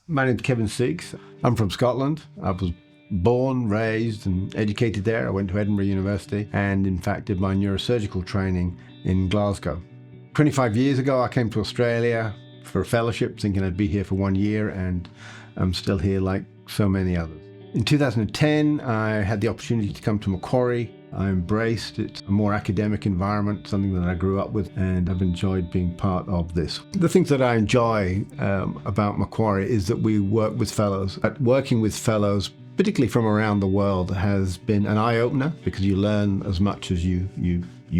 My name's Kevin Seex. I'm from Scotland. I was born, raised and educated there. I went to Edinburgh University and in fact did my neurosurgical training in Glasgow. 25 years ago I came to Australia for a fellowship thinking I'd be here for 1 year, and I'm still here like so many others. In 2010 I had the opportunity to come to Macquarie. I embraced it. It's a more academic environment, something that I grew up with, and I've enjoyed being part of this. The things that I enjoy about Macquarie is that we work with fellows. Working with fellows, particularly from around the world, has been an eye-opener because you learn as much as you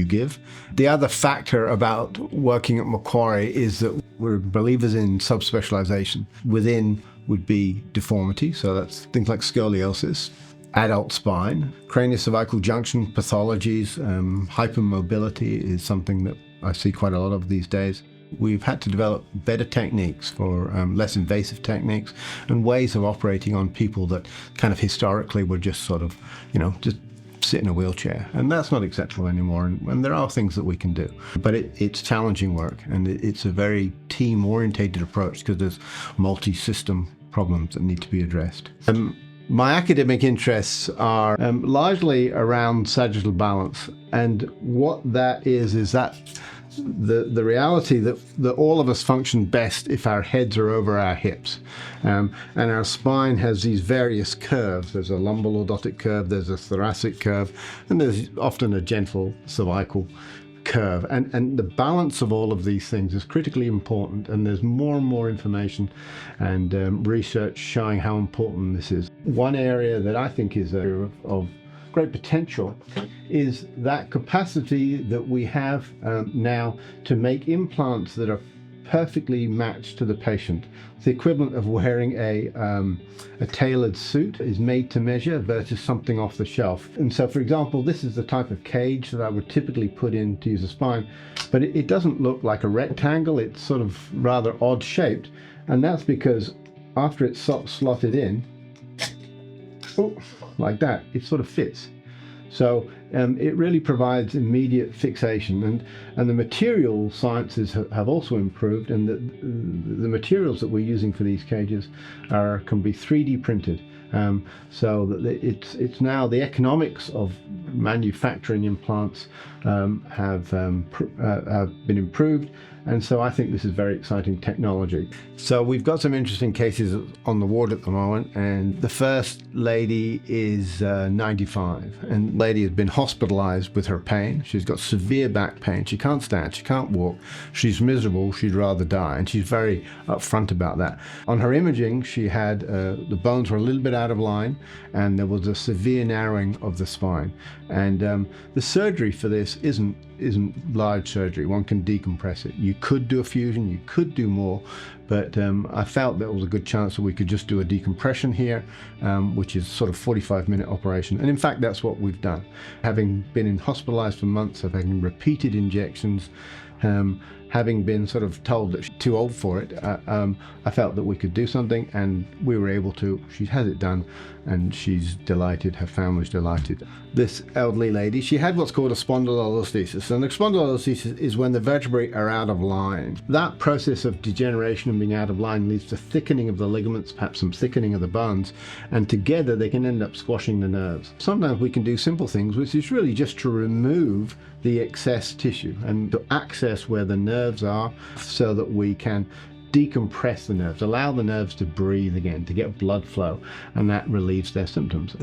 give. The other factor about working at Macquarie is that we're believers in subspecialization. Within would be deformity, so that's things like scoliosis, adult spine, craniocervical junction pathologies, hypermobility is something that I see quite a lot of these days. We've had to develop better techniques for less invasive techniques and ways of operating on people that kind of historically were just sort of, just sit in a wheelchair. And that's not acceptable anymore. And there are things that we can do. But it's challenging work, and it's a very team-orientated approach because there's multi-system problems that need to be addressed. My academic interests are largely around sagittal balance, and what that is that the reality that all of us function best if our heads are over our hips, and our spine has these various curves. There's a lumbalordotic curve, there's a thoracic curve, and there's often a gentle cervical curve, and the balance of all of these things is critically important, and there's more and more information and research showing how important this is. One area that I think is of great potential is that capacity that we have now to make implants that are perfectly matched to the patient. The equivalent of wearing a tailored suit is made to measure versus something off the shelf. And so, for example, this is the type of cage that I would typically put in to use a spine, but it doesn't look like a rectangle. It's sort of rather odd shaped, and that's because after it's slotted in, like that, it sort of fits. So it really provides immediate fixation, and the material sciences have also improved, and the materials that we're using for these cages can be 3D printed. So that it's now the economics of manufacturing implants have been improved, and so I think this is very exciting technology. So we've got some interesting cases on the ward at the moment, and the first lady is 95, and the lady has been hospitalized with her pain. She's got severe back pain. She can't stand, she can't walk, she's miserable, she'd rather die, and she's very upfront about that. On her imaging, she had the bones were a little bit out of line, and there was a severe narrowing of the spine. And the surgery for this isn't large surgery. One can decompress it. You could do a fusion, you could do more, but I felt there was a good chance that we could just do a decompression here, which is sort of 45-minute operation. And in fact, that's what we've done. Having been hospitalized for months, having repeated injections, having been sort of told that she's too old for it, I felt that we could do something, and we were able to. She has it done, and she's delighted, her family's delighted. This elderly lady, she had what's called a spondylolisthesis, and the spondylolisthesis is when the vertebrae are out of line. That process of degeneration and being out of line leads to thickening of the ligaments, perhaps some thickening of the bones, and together they can end up squashing the nerves. Sometimes we can do simple things, which is really just to remove the excess tissue and to access where the nerves are so that we can decompress the nerves, allow the nerves to breathe again, to get blood flow, and that relieves their symptoms.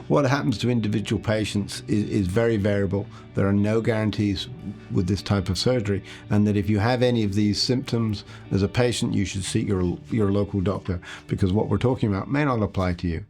What happens to individual patients is very variable. There are no guarantees with this type of surgery, and that if you have any of these symptoms as a patient, you should seek your local doctor, because what we're talking about may not apply to you.